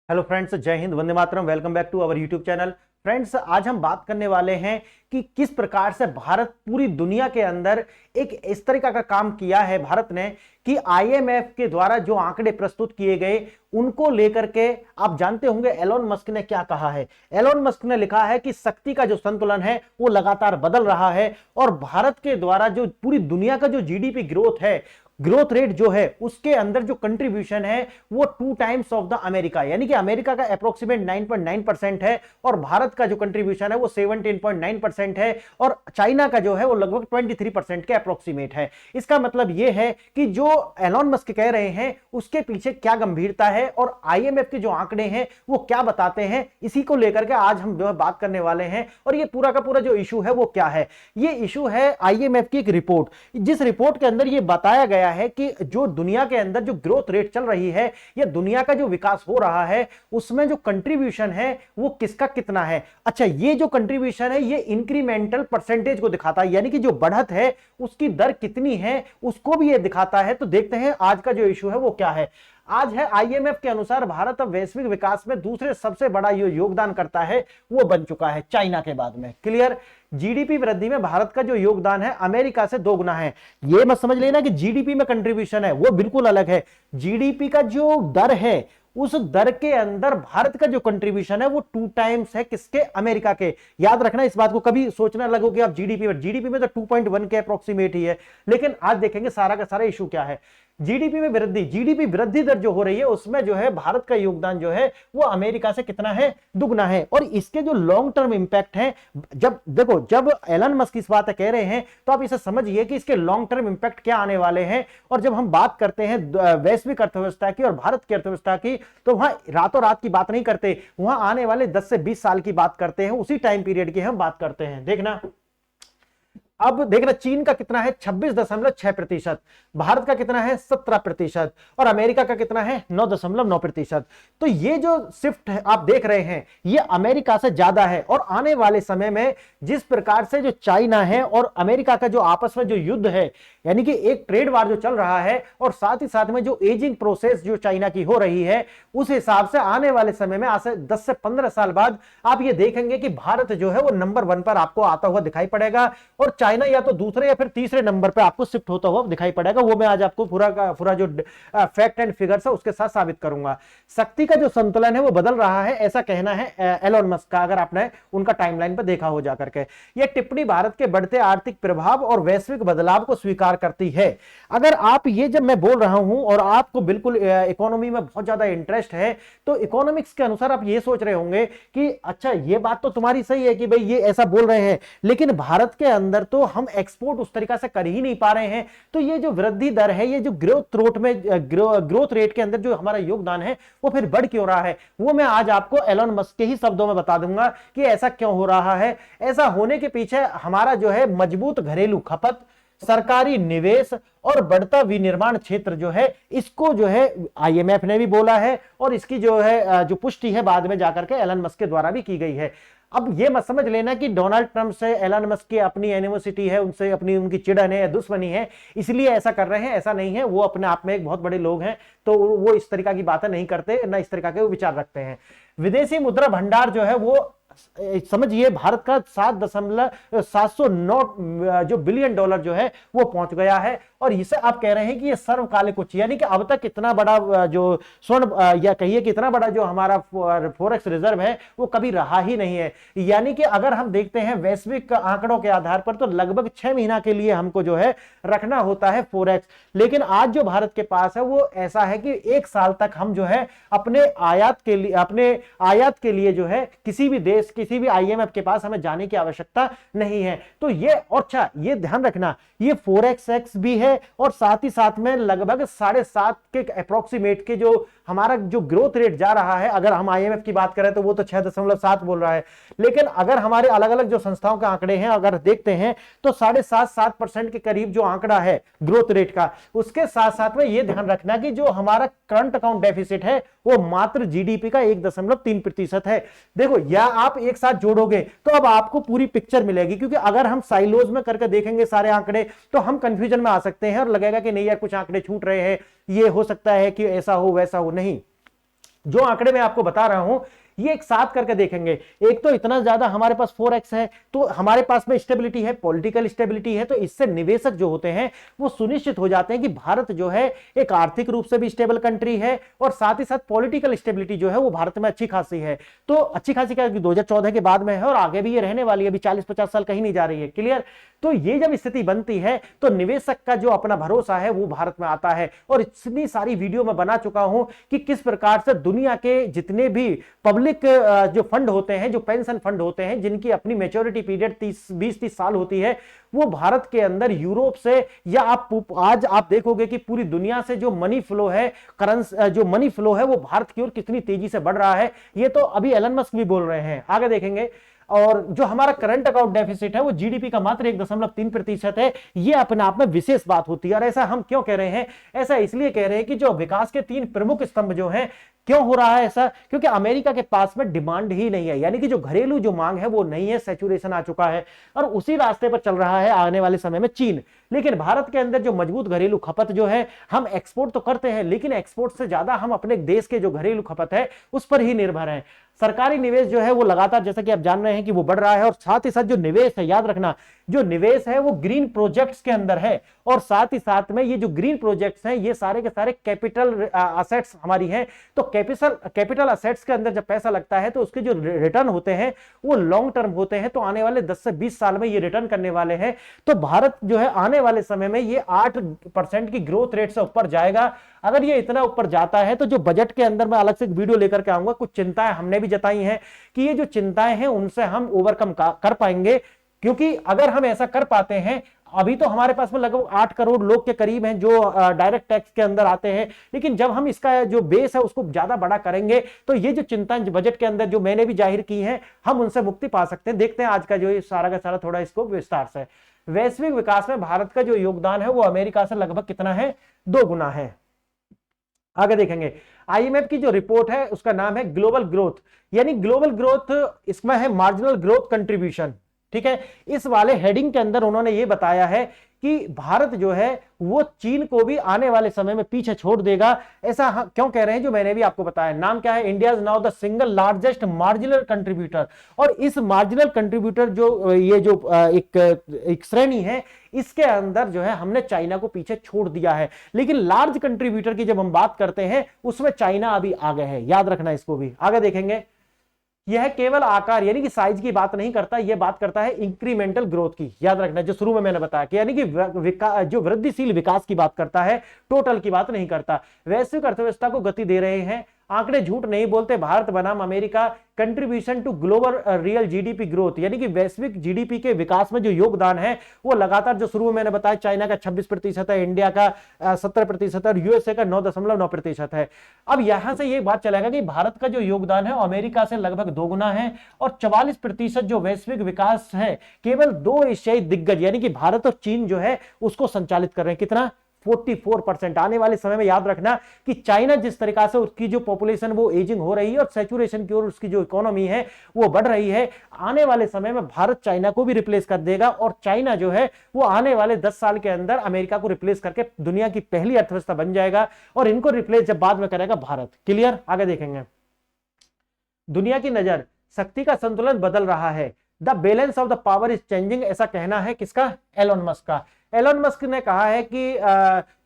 Hello friends, जय हिंद, वंदे मातरम। Welcome back to our YouTube channel. Friends, आज हम बात करने वाले हैं कि किस प्रकार से भारत पूरी दुनिया के अंदर एक इस तरीका का काम किया है भारत ने कि आईएमएफ के द्वारा जो आंकड़े प्रस्तुत किए गए उनको लेकर के आप जानते होंगे एलोन मस्क ने क्या कहा है। एलोन मस्क ने लिखा है कि शक्ति का जो संतुलन है वो लगातार बदल रहा है और भारत के द्वारा जो पूरी दुनिया का जो जीडीपी ग्रोथ है, ग्रोथ रेट जो है उसके अंदर जो कंट्रीब्यूशन है वो 2 टाइम्स ऑफ द अमेरिका, यानी कि अमेरिका का अप्रोक्सीमेट 9.9% है और भारत का जो कंट्रीब्यूशन है वो 17.9% है और चाइना का जो है वो लगभग 23% के अप्रोक्सीमेट है। इसका मतलब ये है कि जो एलोन मस्क कह रहे हैं उसके पीछे क्या गंभीरता है और आईएमएफ के जो आंकड़े हैं वो क्या बताते हैं, इसी को लेकर के आज हम जो है बात करने वाले हैं। और ये पूरा का पूरा जो इशू है वो क्या है, ये इशू है आईएमएफ की एक रिपोर्ट, जिस रिपोर्ट के अंदर ये बताया गया है कि जो दुनिया के अंदर जो ग्रोथ रेट चल रही है या दुनिया का जो विकास हो रहा है उसमें जो कंट्रीब्यूशन है वो किसका कितना है। अच्छा, ये जो कंट्रीब्यूशन है ये इंक्रीमेंटल परसेंटेज को दिखाता है, यानी कि जो बढ़त है उसकी दर कितनी है उसको भी ये दिखाता है। तो देखते हैं आज का जो इशू है वो क्या है। आज है आईएमएफ के अनुसार भारत अब वैश्विक विकास में दूसरे सबसे बड़ा जो योगदान करता है वो बन चुका है चाइना के बाद में। क्लियर। जीडीपी वृद्धि में भारत का जो योगदान है अमेरिका से 2 गुना है। ये मत समझ लेना कि जीडीपी में कंट्रीब्यूशन है, वो बिल्कुल अलग है। जीडीपी का जो दर है उस दर के अंदर भारत का जो कंट्रीब्यूशन है वो 2 टाइम्स है किसके, अमेरिका के। याद रखना इस बात को, कभी सोचना लगो कि आप जीडीपी में तो 2.1 के अप्रोक्सीमेट ही है, लेकिन आज देखेंगे सारा का सारा इशू क्या है। जीडीपी में वृद्धि, जीडीपी वृद्धि दर जो हो रही है उसमें जो है भारत का योगदान जो है वो अमेरिका से कितना है, दुगना है। और इसके जो लॉन्ग टर्म इंपैक्ट है, जब देखो जब एलन मस्क इस बात कह रहे हैं तो आप इसे समझिए कि इसके लॉन्ग टर्म इंपैक्ट क्या आने वाले हैं। और जब हम बात करते हैं वैश्विक अर्थव्यवस्था की और भारत की अर्थव्यवस्था की, तो वहां रातों रात की बात नहीं करते, वहां आने वाले 10 से 20 साल की बात करते हैं, उसी टाइम पीरियड की हम बात करते हैं। देखना, अब देखना, चीन का कितना है 26.6%, भारत का कितना है 17% और अमेरिका का कितना है 9.9%। तो ये जो शिफ्ट है आप देख रहे हैं ये अमेरिका से ज्यादा है। और आने वाले समय में जिस प्रकार से जो चाइना है और अमेरिका का जो आपस में जो युद्ध है, यानी कि एक ट्रेड वार जो चल रहा है और साथ ही साथ में जो एजिंग प्रोसेस जो चाइना की हो रही है, उस हिसाब से आने वाले समय में आज से 10 से 15 साल बाद आप ये देखेंगे कि भारत जो है वो नंबर 1 पर आपको आता हुआ दिखाई पड़ेगा और चाइना या तो दूसरे या फिर तीसरे नंबर पे आपको शिफ्ट होता हुआ दिखाई पड़ेगा। वो मैं आज आपको पूरा का पूरा जो फैक्ट एंड फिगर्स है उसके साथ साबित करूंगा। शक्ति का जो संतुलन है वो बदल रहा है, ऐसा कहना है एलोन मस्क का, अगर आपने उनका टाइमलाइन पे देखा हो जाकर के। यह टिप्पणी भारत के बढ़ते आर्थिक प्रभाव और वैश्विक बदलाव को स्वीकार करती है। अगर आप ये, जब मैं बोल रहा हूं और आपको बिल्कुल इकोनॉमी में बहुत ज्यादा इंटरेस्ट है, तो इकोनॉमिक्स के अनुसार आप ये सोच रहे होंगे कि अच्छा ये बात तो तुम्हारी सही है कि भाई ये ऐसा बोल रहे हैं, लेकिन भारत के अंदर तो हम एक्सपोर्ट उस तरीका से कर ही नहीं पा रहे हैं। तो ये जो वृद्धि दर है, ये जो ग्रोथ रेट के अंदर जो हमारा योगदान है वो फिर बढ़ क्यों रहा है, वो मैं आज आपको एलोन मस्क के ही शब्दों में बता दूंगा कि ऐसा क्यों हो रहा है। ऐसा होने के पीछे हमारा जो है मजबूत घरेलू खपत, सरकारी निवेश और बढ़ता विनिर्माण क्षेत्र जो है, इसको जो है आईएमएफ ने भी बोला है और इसकी जो है जो पुष्टि है बाद में जाकर के एलन मस्क के द्वारा भी की गई है। अब ये मत समझ लेना कि डोनाल्ड ट्रंप से एलन मस्क की अपनी एनिमोसिटी है, उनसे अपनी उनकी चिड़न है, दुश्मनी है, इसलिए ऐसा कर रहे हैं, ऐसा नहीं है। वो अपने आप में एक बहुत बड़े लोग हैं, तो वो इस तरीका की बातें नहीं करते, ना इस तरीका के विचार रखते हैं। विदेशी मुद्रा भंडार जो है वो समझिए भारत का 7.709 जो बिलियन डॉलर जो है वो पहुंच गया है। और इसे आप कह रहे हैं कि ये सर्वकालिक उच्च, यानी कि अब तक इतना बड़ा जो स्वर्ण या कहिए कि इतना बड़ा जो हमारा फॉरेक्स रिजर्व है वो कभी रहा ही नहीं है। यानी कि अगर हम देखते हैं वैश्विक आंकड़ों के आधार पर तो लगभग 6 महीना के लिए हमको जो है रखना होता है फॉरेक्स, लेकिन आज जो भारत के पास है वो ऐसा है कि 1 साल तक हम जो है अपने आयात के लिए जो है किसी भी देश, किसी भी आईएमएफ के पास हमें जाने की आवश्यकता नहीं है। तो ये, और अच्छा ये ध्यान रखना, ये फॉरेक्स एक्स भी है और साथ ही साथ में लगभग 7.5 के अप्रोक्सीमेट के जो हमारा जो ग्रोथ रेट जा रहा है, अगर हम आईएमएफ की बात करें तो वो तो 6.7 बोल रहा है, लेकिन अगर हमारे अलग अलग जो संस्थाओं के आंकड़े हैं अगर देखते हैं तो 7.5% के करीब जो आंकड़ा है ग्रोथ रेट का, उसके साथ साथ में ये ध्यान रखना कि जो हमारा करंट अकाउंट डेफिसिट है वो मात्र जीडीपी का 1.3% है। देखो, या आप एक साथ जोड़ोगे तो अब आपको पूरी पिक्चर मिलेगी, क्योंकि अगर हम साइलोज में करके देखेंगे सारे आंकड़े तो हम कंफ्यूजन में आ सकते हैं और लगेगा कि नहीं यार कुछ आंकड़े छूट रहे हैं, ये हो सकता है कि ऐसा हो वैसा हो। नहीं, जो आंकड़े मैं आपको बता रहा हूं ये एक साथ करके देखेंगे। एक तो इतना ज्यादा हमारे पास 4x है, तो हमारे पास में स्टेबिलिटी है, पॉलिटिकल स्टेबिलिटी है, तो इससे निवेशक जो होते हैं वो सुनिश्चित हो जाते हैं कि भारत जो है एक आर्थिक रूप से भी स्टेबल कंट्री है और साथ ही साथ पॉलिटिकल स्टेबिलिटी जो है वो भारत में अच्छी खासी है। तो अच्छी खासी क्या 2014 के बाद में है और आगे भी ये रहने वाली है, अभी 40-50 साल कहीं नहीं जा रही है। क्लियर? तो ये जब स्थिति बनती है तो निवेशक का जो अपना भरोसा है वो भारत में आता है। और इतनी सारी वीडियो में बना चुका हूं कि किस प्रकार से दुनिया के जितने भी पब्लिक जो फंड होते हैं, जो पेंशन फंड होते हैं, जिनकी अपनी मैच्योरिटी पीरियड 20-30 साल होती है, वो भारत के अंदर यूरोप से या आज आप देखोगे कि पूरी दुनिया से जो मनी फ्लो है, करेंसी जो मनी फ्लो है वो भारत की ओर कितनी तेजी से बढ़ रहा है। ये तो अभी एलन मस्क भी बोल रहे हैं, आगे देखेंगे। और जो हमारा करंट अकाउंट डेफिसिट है वो जीडीपी का मात्र 1.3% है। ये अपने आप में विशेष बात होती है। और ऐसा हम क्यों कह रहे हैं? ऐसा इसलिए कह रहे हैं कि जो विकास के 3 प्रमुख स्तंभ जो हैं, क्यों हो रहा है ऐसा? क्योंकि अमेरिका के पास में डिमांड ही नहीं है, यानी कि जो घरेलू जो मांग है वो नहीं है, सैचुरेशन आ चुका है। और उसी रास्ते पर चल रहा है आने वाले समय में चीन। लेकिन भारत के अंदर जो मजबूत घरेलू खपत जो है, हम एक्सपोर्ट तो करते हैं लेकिन एक्सपोर्ट से ज्यादा हम अपने देश के जो घरेलू खपत है उस पर ही निर्भर है। सरकारी निवेश जो है वो लगातार, जैसा कि आप जान रहे हैं कि वो बढ़ रहा है। और साथ ही साथ जो निवेश है, याद रखना, जो निवेश है वो ग्रीन प्रोजेक्ट्स के अंदर है। और साथ ही साथ में ये जो ग्रीन प्रोजेक्ट्स हैं ये सारे के सारे कैपिटल असेट्स हमारी हैं। तो कैपिटल असेट्स के अंदर जब पैसा लगता है तो उसके जो रिटर्न होते हैं वो लॉन्ग टर्म होते हैं। तो आने वाले 10 से 20 साल में ये रिटर्न करने वाले हैं। तो भारत जो है आने वाले समय में ये 8% की ग्रोथ रेट से ऊपर जाएगा। अगर ये इतना ऊपर जाता है तो जो बजट के अंदर मैं अलग से एक वीडियो लेकर के आऊंगा, कुछ चिंताएं हमने भी जताई हैं कि ये जो चिंताएं हैं उनसे हम ओवरकम कर पाएंगे। क्योंकि अगर हम ऐसा कर पाते हैं, अभी तो हमारे पास में लगभग 8 करोड़ लोग के करीब हैं जो डायरेक्ट टैक्स के अंदर आते हैं, लेकिन जब हम इसका जो बेस है उसको ज्यादा बड़ा करेंगे तो ये जो चिंताएं बजट के अंदर जो मैंने भी जाहिर की हैं हम उनसे मुक्ति पा सकते हैं। देखते हैं आज का जो सारा का सारा थोड़ा इसको विस्तार से। वैश्विक विकास में भारत का जो योगदान है वो अमेरिका से लगभग कितना है? 2 गुना है। आगे देखेंगे, आईएमएफ की जो रिपोर्ट है उसका नाम है ग्लोबल ग्रोथ, यानी ग्लोबल ग्रोथ इसमें है मार्जिनल ग्रोथ कंट्रीब्यूशन। ठीक है, इस वाले हेडिंग के अंदर उन्होंने ये बताया है कि भारत जो है वो चीन को भी आने वाले समय में पीछे छोड़ देगा। ऐसा क्यों कह रहे हैं? जो मैंने भी आपको बताया, नाम क्या है? India is now the single largest marginal contributor. और इस मार्जिनल कंट्रीब्यूटर जो ये जो एक श्रेणी है, इसके अंदर जो है हमने चाइना को पीछे छोड़ दिया है। लेकिन लार्ज कंट्रीब्यूटर की जब हम बात करते हैं उसमें चाइना अभी आगे है, याद रखना इसको भी। आगे देखेंगे, यह केवल आकार यानी कि साइज की बात नहीं करता, यह बात करता है इंक्रीमेंटल ग्रोथ की। याद रखना, जो शुरू में मैंने बताया कि यानी कि जो वृद्धिशील विकास की बात करता है, टोटल की बात नहीं करता। वैश्विक अर्थव्यवस्था को गति दे रहे हैं, आंकड़े झूठ नहीं बोलते। भारत बनाम America, contribution to global real GDP growth, यानी कि वैश्विक जीडीपी के विकास में जो योगदान है वो लगातार, जो शुरू में मैंने बताया, चाइना का 26% है, इंडिया का 17% और यूएसए का 9.9% है। अब यहां से ये बात चलेगा कि भारत का जो योगदान है अमेरिका से लगभग 2 गुना है। और 44% जो वैश्विक विकास है केवल 2 एशियाई दिग्गज यानी कि भारत और चीन जो है उसको संचालित कर रहे हैं। कितना? 44%। आने वाले समय में याद रखना कि चाइना जिस तरीका से उसकी जो पॉपुलेशन वो एजिंग हो रही है और सैचुरेशन की ओर उसकी जो इकोनॉमी है वो बढ़ रही है, आने वाले समय में भारत चाइना को भी रिप्लेस कर देगा। और चाइना जो है वो आने वाले 10 साल के अंदर अमेरिका को रिप्लेस करके दुनिया की पहली अर्थव्यवस्था बन जाएगा। और इनको रिप्लेस जब बाद में करेगा भारत। क्लियर? आगे देखेंगे, दुनिया की नजर, शक्ति का संतुलन बदल रहा है, the balance of the power is changing. ऐसा कहना है किसका? एलोन मस्क का। एलोन मस्क ने कहा है कि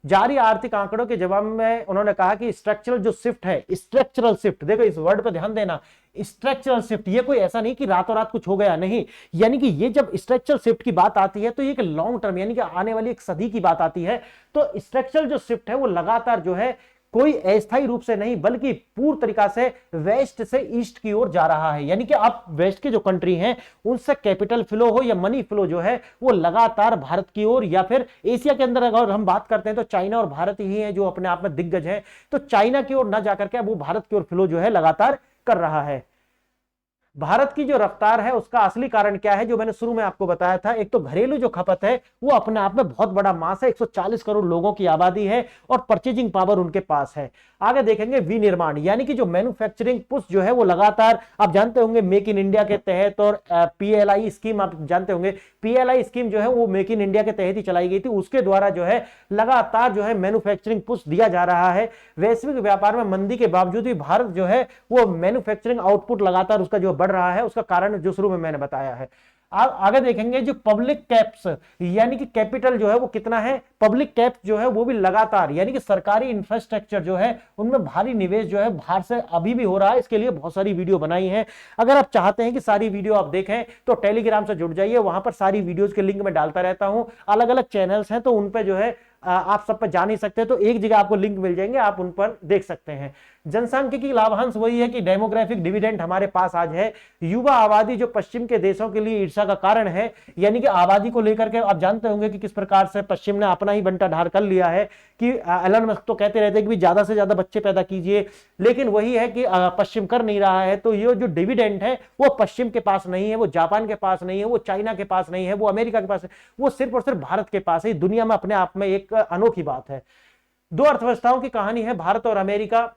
जारी आर्थिक आंकड़ों के जवाब में उन्होंने कहा कि स्ट्रक्चरल जो शिफ्ट है, स्ट्रक्चरल शिफ्ट, देखो इस वर्ड पर ध्यान देना, स्ट्रक्चरल शिफ्ट, ये कोई ऐसा नहीं कि रातों रात कुछ हो गया, नहीं। यानी कि ये जब स्ट्रक्चरल शिफ्ट की बात आती है तो ये एक लॉन्ग टर्म यानी कि आने वाली एक सदी की बात आती है। तो स्ट्रक्चरल जो शिफ्ट है वो लगातार जो है कोई अस्थायी रूप से नहीं बल्कि पूर्ण तरीका से वेस्ट से ईस्ट की ओर जा रहा है। यानी कि आप वेस्ट के जो कंट्री हैं उनसे कैपिटल फ्लो हो या मनी फ्लो जो है वो लगातार भारत की ओर, या फिर एशिया के अंदर अगर हम बात करते हैं तो चाइना और भारत ही है जो अपने आप में दिग्गज हैं। तो चाइना की ओर ना जाकर के वो भारत की ओर फ्लो जो है लगातार कर रहा है। भारत की जो रफ्तार है उसका असली कारण क्या है, जो मैंने शुरू में आपको बताया था। एक तो घरेलू जो खपत है वो अपने आप में बहुत बड़ा मास है, 140 करोड़ लोगों की आबादी है और परचेजिंग पावर उनके पास है। आगे देखेंगे विनिर्माण, यानी कि जो मैन्युफैक्चरिंग पुश जो है वो लगातार, आप जानते होंगे मेक इन इंडिया के तहत और पीएलआई स्कीम, आप जानते होंगे पीएलआई स्कीम जो है वो मेक इन इंडिया के तहत ही चलाई गई थी। उसके द्वारा जो है लगातार जो है मैन्युफैक्चरिंग पुश दिया जा रहा है। वैश्विक व्यापार में मंदी के बावजूद भी भारत जो है वो मैन्युफैक्चरिंग आउटपुट लगातार उसका जो बढ़ रहा है, उसका कारण जो शुरू में मैंने बताया है। आगे देखेंगे जो पब्लिक कैप्स, यानी कि कैपिटल जो है वो कितना है, पब्लिक कैप्स जो है वो भी लगातार, यानी कि सरकारी इंफ्रास्ट्रक्चर जो है उनमें भारी निवेश जो है बाहर से अभी भी हो रहा है। इसके लिए बहुत सारी वीडियो बनाई है। अगर आप चाहते हैं कि सारी वीडियो आप देखें तो टेलीग्राम से जुड़ जाइए, वहां पर सारी वीडियोस के लिंक मैं डालता रहता हूं। अलग अलग चैनल्स हैं तो उन पर जो है आप सब पर जा नहीं सकते, तो एक जगह आपको लिंक मिल जाएंगे, आप उन पर देख सकते हैं। जनसांख्यिकी लाभांश वही है कि डेमोग्राफिक डिविडेंड हमारे पास आज है। युवा आबादी जो पश्चिम के देशों के लिए ईर्ष्या का कारण है, यानी कि आबादी को लेकर के आप जानते होंगे कि किस प्रकार से पश्चिम ने अपना ही बंटा ढार कर लिया है कि एलन मस्क तो कहते रहते हैं कि ज्यादा से ज्यादा बच्चे पैदा कीजिए, लेकिन वही है कि पश्चिम कर नहीं रहा है। तो ये जो डिविडेंड है वो पश्चिम के पास नहीं है, वो जापान के पास नहीं है, वो चाइना के पास नहीं है, वो अमेरिका के पास है, वो सिर्फ और सिर्फ भारत के पास है। दुनिया में अपने आप में एक अनोखी बात है। दो अर्थव्यवस्थाओं की कहानी है, भारत और अमेरिका।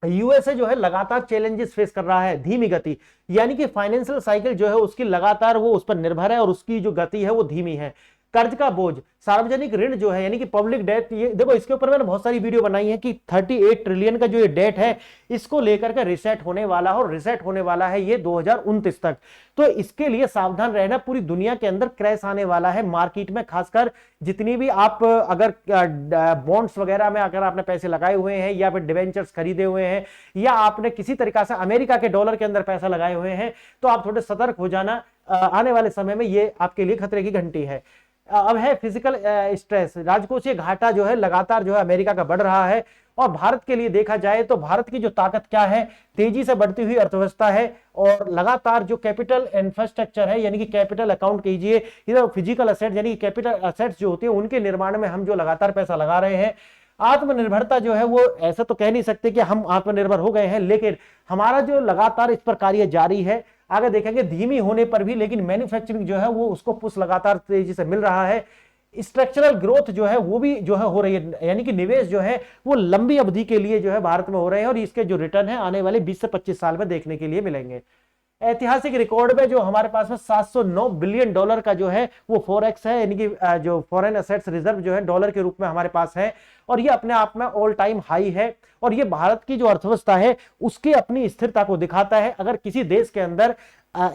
यूएसए जो है लगातार चैलेंजेस फेस कर रहा है, धीमी गति, यानी कि फाइनेंशियल साइकिल जो है उसकी लगातार वो उस पर निर्भर है और उसकी जो गति है वो धीमी है। कर्ज का बोझ, सार्वजनिक ऋण जो है, यानी कि पब्लिक डेट, ये देखो इसके ऊपर मैंने बहुत सारी वीडियो बनाई है कि 38 ट्रिलियन का जो ये डेट है इसको लेकर के रिसेट होने वाला है, और रिसेट होने वाला है ये 2029 तक। तो इसके लिए सावधान रहना, पूरी दुनिया के अंदर क्रैश आने वाला है मार्केट में। खासकर जितनी भी आप अगर बॉन्ड्स वगैरह में अगर आपने पैसे लगाए हुए हैं या फिर डिवेंचर्स खरीदे हुए हैं या आपने किसी तरीका से अमेरिका के डॉलर के अंदर पैसा लगाए हुए हैं, तो आप थोड़े सतर्क हो जाना। आने वाले समय में ये आपके लिए खतरे की घंटी है। अब है फिजिकल स्ट्रेस, राजकोषीय घाटा जो है लगातार जो है अमेरिका का बढ़ रहा है। और भारत के लिए देखा जाए तो भारत की जो ताकत क्या है, तेजी से बढ़ती हुई अर्थव्यवस्था है और लगातार जो कैपिटल इंफ्रास्ट्रक्चर है, यानी कि कैपिटल अकाउंट कीजिए, इधर फिजिकल असेट यानी कि कैपिटल असेट्स जो होती है उनके निर्माण में हम जो लगातार पैसा लगा रहे हैं। आत्मनिर्भरता जो है वो ऐसा तो कह नहीं सकते कि हम आत्मनिर्भर हो गए हैं, लेकिन हमारा जो लगातार इस पर कार्य जारी है। आगे देखेंगे धीमी होने पर भी लेकिन मैन्युफैक्चरिंग जो है वो उसको पुश लगातार तेजी से मिल रहा है। स्ट्रक्चरल ग्रोथ जो है वो भी जो है हो रही है, यानी कि निवेश जो है वो लंबी अवधि के लिए जो है भारत में हो रहे हैं और इसके जो रिटर्न है आने वाले 20 से 25 साल में देखने के लिए मिलेंगे। ऐतिहासिक रिकॉर्ड में जो हमारे पास में 709 बिलियन डॉलर का जो है वो फॉरेक्स है, यानी कि जो फॉरेन एसेट्स रिजर्व जो है डॉलर के रूप में हमारे पास है, और ये अपने आप में ऑल टाइम हाई है। और ये भारत की जो अर्थव्यवस्था है उसकी अपनी स्थिरता को दिखाता है। अगर किसी देश के अंदर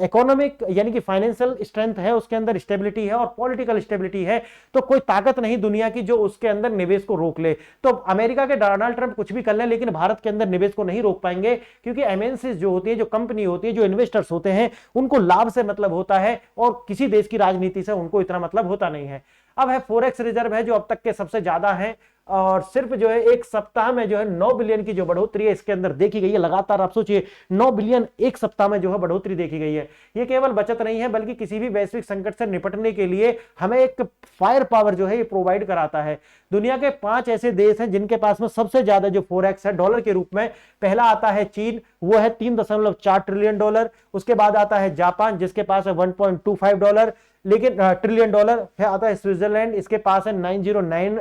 इकोनॉमिक यानी कि फाइनेंशियल स्ट्रेंथ है, उसके अंदर स्टेबिलिटी है और पॉलिटिकल स्टेबिलिटी है, तो कोई ताकत नहीं दुनिया की जो उसके अंदर निवेश को रोक ले। तो अमेरिका के डोनाल्ड ट्रंप कुछ भी कर ले, लेकिन भारत के अंदर निवेश को नहीं रोक पाएंगे, क्योंकि एमएनसीज जो होती है, जो कंपनी होती है, जो इन्वेस्टर्स होते हैं, उनको लाभ से मतलब होता है और किसी देश की राजनीति से उनको इतना मतलब होता नहीं है। अब है फॉरेक्स रिजर्व है जो अब तक के सबसे ज्यादा है, और सिर्फ जो है एक सप्ताह में जो है 9 बिलियन की जो बढ़ोतरी है इसके अंदर देखी गई है। लगातार आप सोचिए 9 बिलियन एक सप्ताह में जो है बढ़ोतरी देखी गई है। ये केवल बचत नहीं है बल्कि किसी भी वैश्विक संकट से निपटने के लिए हमें एक फायर पावर जो है ये प्रोवाइड कराता है। दुनिया के 5 ऐसे देश हैं जिनके पास में सबसे ज्यादा जो फॉरेक्स है डॉलर के रूप में, पहला आता है चीन, वो है 3.4 ट्रिलियन डॉलर। उसके बाद आता है जापान जिसके पास है 1.25 डॉलर लेकिन ट्रिलियन डॉलर। फिर आता है स्विट्जरलैंड, इसके पास है 909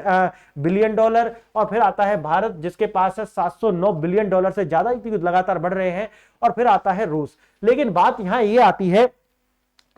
बिलियन डॉलर। और फिर आता है भारत जिसके पास है 709 बिलियन डॉलर से ज्यादा लगातार बढ़ रहे हैं। और फिर आता है रूस। लेकिन बात यहां ये आती है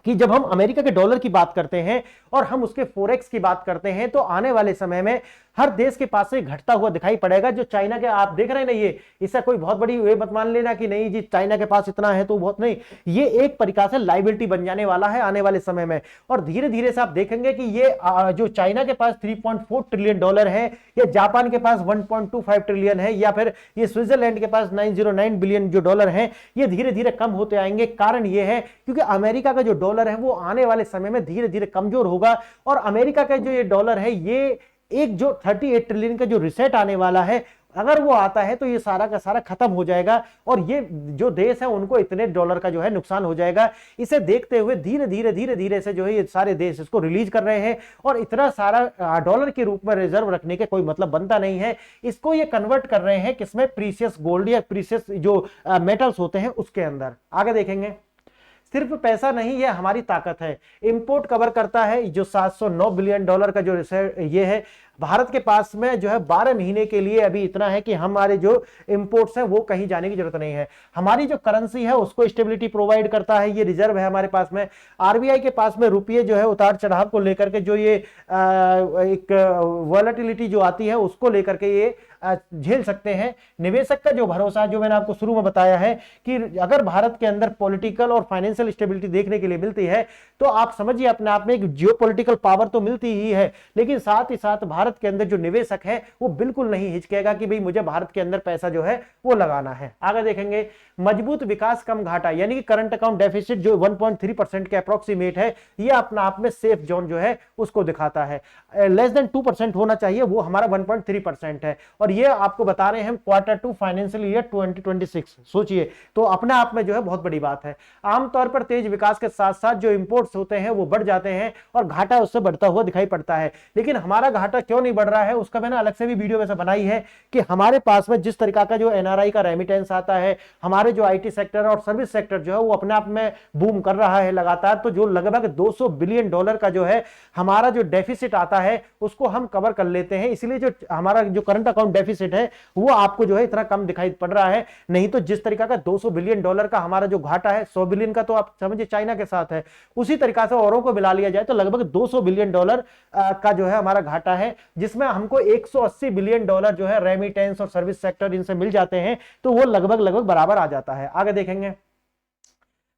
कि जब हम अमेरिका के डॉलर की बात करते हैं और हम उसके फॉरेक्स की बात करते हैं तो आने वाले समय में हर देश के पास से घटता हुआ दिखाई पड़ेगा। जो चाइना के आप देख रहे हैं ना, ये इससे कोई बहुत बड़ी वे मत मान लेना कि नहीं जी चाइना के पास इतना है तो बहुत नहीं, ये एक प्रकार से लायबिलिटी बन जाने वाला है आने वाले समय में। और धीरे धीरे से आप देखेंगे कि ये जो चाइना के पास 3.4 ट्रिलियन डॉलर है, या जापान के पास 1.25 ट्रिलियन है, या फिर ये स्विट्जरलैंड के पास 909 बिलियन जो डॉलर है, ये धीरे धीरे कम होते आएंगे। कारण ये है क्योंकि अमेरिका का जो डॉलर है वो आने वाले समय में धीरे धीरे कमजोर होगा। और अमेरिका का जो ये डॉलर है, ये एक जो 38 ट्रिलियन का जो रिसेट आने वाला है, अगर वो आता है तो ये सारा का सारा खत्म हो जाएगा और ये जो देश है उनको इतने डॉलर का जो है नुकसान हो जाएगा। इसे देखते हुए धीरे धीरे धीरे धीरे से जो है ये सारे देश इसको रिलीज कर रहे हैं और इतना सारा डॉलर के रूप में रिजर्व रखने के कोई मतलब बनता नहीं है। इसको ये कन्वर्ट कर रहे हैं किसमें, प्रीशियस गोल्ड या प्रीशियस जो मेटल्स होते हैं उसके अंदर। आगे देखेंगे, सिर्फ पैसा नहीं, ये हमारी ताकत है। इंपोर्ट कवर करता है जो 709 बिलियन डॉलर का जो ये है। भारत के पास में जो है 12 महीने के लिए अभी इतना है कि हमारे जो इंपोर्ट्स हैं वो कहीं जाने की जरूरत नहीं है। हमारी जो करेंसी है उसको स्टेबिलिटी प्रोवाइड करता है, ये रिजर्व है हमारे पास में। आरबीआई के पास में रुपये जो है उतार चढ़ाव को लेकर के जो ये एक वॉलेटिलिटी जो आती है उसको लेकर के ये झेल सकते हैं। निवेशक का जो भरोसा, जो मैंने आपको शुरू में बताया है कि अगर भारत के अंदर पॉलिटिकल और फाइनेंशियल स्टेबिलिटी देखने के लिए मिलती है तो आप समझिए अपने आप में एक जियोपॉलिटिकल पावर तो मिलती ही है, लेकिन साथ ही साथ भारत के अंदर जो निवेशक है वो बिल्कुल नहीं हिचकेगा कि भाई मुझे भारत के अंदर पैसा जो है वो लगाना है। आगे देखेंगे, मजबूत विकास कम घाटा, यानी कि करंट अकाउंट डेफिसिट जो 1.3% के अप्रोक्सीमेट है, ये अपना आप में सेफ जोन जो है उसको दिखाता है। लेस देन 2% होना चाहिए, वो हमारा 1.3% है और ये आपको बता रहे हैं हम Q2 फाइनेंशियल ईयर 2026। सोचिए, तो अपने आप में जो है बहुत बड़ी बात है। आमतौर पर तेज विकास के साथ साथ जो इंपोर्ट्स होते हैं वो बढ़ जाते हैं और घाटा उससे बढ़ता हुआ दिखाई पड़ता है, लेकिन हमारा घाटा क्यों नहीं बढ़ रहा है उसका मैंने अलग से भी वीडियो वैसे बनाई है कि हमारे पास में जिस तरीका का जो एनआरआई का रेमिटेंस आता है, हमारे जो आईटी सेक्टर और सर्विस सेक्टर जो है वो अपने आप में बूम कर रहा है लगातार, तो जो लगभग 200 बिलियन डॉलर का जो है हमारा जो डेफिसिट आता है उसको हम कवर कर लेते हैं। इसलिए जो हमारा जो करंट अकाउंट डेफिसिट है वो आपको जो है इतना कम दिखाई पड़ रहा है। नहीं तो जिस तरीका का 200 बिलियन डॉलर का हमारा जो घाटा है, 100 बिलियन का तो आप समझिए चाइना के साथ है, उसी तरीका से औरों को मिला लिया जाए तो लगभग 200 बिलियन डॉलर का जो है हमारा घाटा है, जिसमें हमको 180 बिलियन डॉलर जो है रेमिटेंस और सर्विस सेक्टर इनसे मिल जाते हैं, तो वो लगभग बराबर आ जाता है। आगे देखेंगे,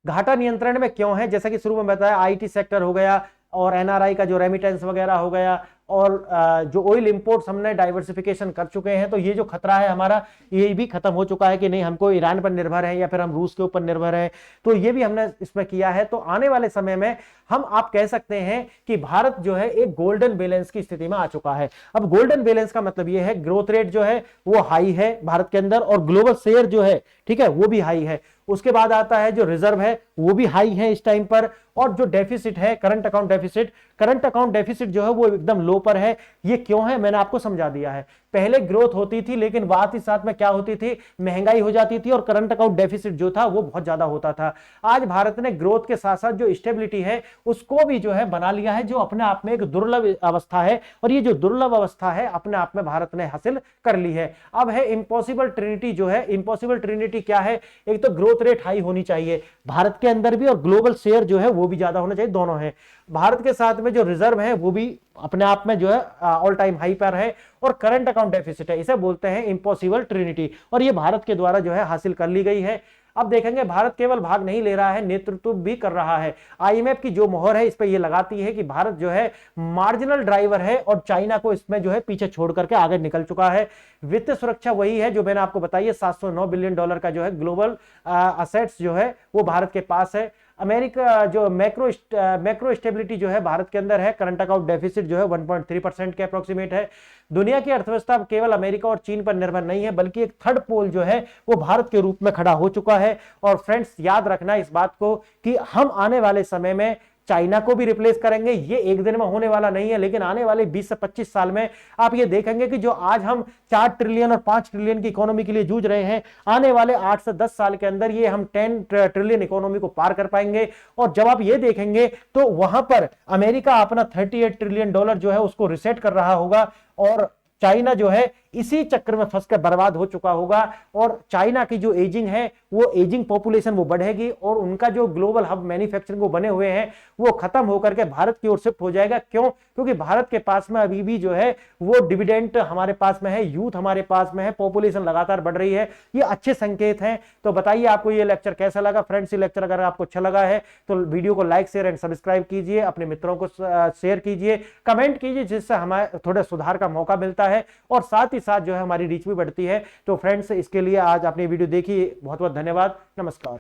घाटा नियंत्रण में क्यों है, जैसा कि शुरू में बताया आईटी सेक्टर हो गया और एनआरआई का जो रेमिटेंस वगैरह हो गया और जो ऑयल इंपोर्ट्स हमने डाइवर्सिफिकेशन कर चुके हैं, तो ये जो खतरा है हमारा ये भी खत्म हो चुका है कि नहीं हमको ईरान पर निर्भर है या फिर हम रूस के ऊपर निर्भर है, तो ये भी हमने इसमें किया है। तो आने वाले समय में हम आप कह सकते हैं कि भारत जो है एक गोल्डन बैलेंस की स्थिति में आ चुका है। अब गोल्डन बैलेंस का मतलब ये है ग्रोथ रेट जो है वो हाई है भारत के अंदर और ग्लोबल शेयर जो है ठीक है वो भी हाई है। उसके बाद आता है जो रिजर्व है वो भी हाई है इस टाइम पर, और जो डेफिसिट है करंट अकाउंट डेफिसिट जो है वो एकदम लो पर है। ये क्यों है मैंने आपको समझा दिया है। पहले ग्रोथ होती थी लेकिन बात ही साथ में क्या होती थी, महंगाई हो जाती थी और करंट अकाउंट डेफिसिट जो था वो बहुत ज्यादा होता था। आज भारत ने ग्रोथ के साथ साथ जो स्टेबिलिटी है उसको भी जो है बना लिया है, जो अपने आप में एक दुर्लभ अवस्था है, और ये जो दुर्लभ अवस्था है अपने आप में भारत ने हासिल कर ली है। अब है इंपॉसिबल ट्रिनिटी जो है, इंपॉसिबल ट्रिनिटी क्या है, एक तो ग्रोथ रेट हाई होनी चाहिए भारत के अंदर भी और ग्लोबल शेयर जो है वो भी ज्यादा होना चाहिए, दोनों है। भारत के साथ में जो रिजर्व है वो भी अपने आप में जो है ऑल टाइम हाई पर है, और करंट अकाउंट डेफिसिट है, इसे बोलते हैं इंपॉसिबल ट्रिनिटी, और ये भारत के द्वारा जो है हासिल कर ली गई है। अब देखेंगे भारत केवल भाग नहीं ले रहा है, नेतृत्व भी कर रहा है। आईएमएफ की जो मोहर है इस पे ये लगाती है कि भारत जो है मार्जिनल ड्राइवर है और चाइना को इसमें जो है पीछे छोड़ करके आगे निकल चुका है। वित्तीय सुरक्षा वही है जो मैंने आपको बताई है, 709 बिलियन डॉलर का जो है ग्लोबल असेट्स जो है वो भारत के पास है। अमेरिका जो मैक्रो स्टेबिलिटी जो है भारत के अंदर है, करंट अकाउंट डेफिसिट जो है 1.3% के अप्रोक्सीमेट है। दुनिया की अर्थव्यवस्था केवल अमेरिका और चीन पर निर्भर नहीं है, बल्कि एक थर्ड पोल जो है वो भारत के रूप में खड़ा हो चुका है। और फ्रेंड्स याद रखना इस बात को कि हम आने वाले समय में चाइना को भी रिप्लेस करेंगे। ये एक दिन में होने वाला नहीं है, लेकिन आने वाले 20 से 25 साल में आप ये देखेंगे कि जो आज हम 4 ट्रिलियन और 5 ट्रिलियन की इकोनॉमी के लिए जूझ रहे हैं, आने वाले 8 से 10 साल के अंदर ये हम 10 ट्रिलियन इकोनॉमी को पार कर पाएंगे। और जब आप ये देखेंगे तो वहां पर अमेरिका अपना 38 ट्रिलियन डॉलर जो है उसको रिसेट कर रहा होगा, और चाइना जो है इसी चक्कर में फंसकर बर्बाद हो चुका होगा। और चाइना की जो एजिंग है वो एजिंग पॉपुलेशन वो बढ़ेगी, और उनका जो ग्लोबल हब मैन्युफैक्चरिंग वो बने हुए हैं वो खत्म होकर के भारत की ओर शिफ्ट हो जाएगा। क्यों? क्योंकि भारत के पास में अभी भी जो है वो डिविडेंड हमारे पास में है, यूथ हमारे पास में है, पॉपुलेशन लगातार बढ़ रही है, ये अच्छे संकेत हैं। तो बताइए आपको ये लेक्चर कैसा लगा फ्रेंड्स। ये लेक्चर अगर आपको अच्छा लगा है तो वीडियो को लाइक शेयर एंड सब्सक्राइब कीजिए, अपने मित्रों को शेयर कीजिए, कमेंट कीजिए, जिससे हमें थोड़े सुधार का मौका मिलता है और साथ ही साथ जो है हमारी रीच भी बढ़ती है। तो फ्रेंड्स इसके लिए आज आपने वीडियो देखी, बहुत बहुत धन्यवाद, नमस्कार।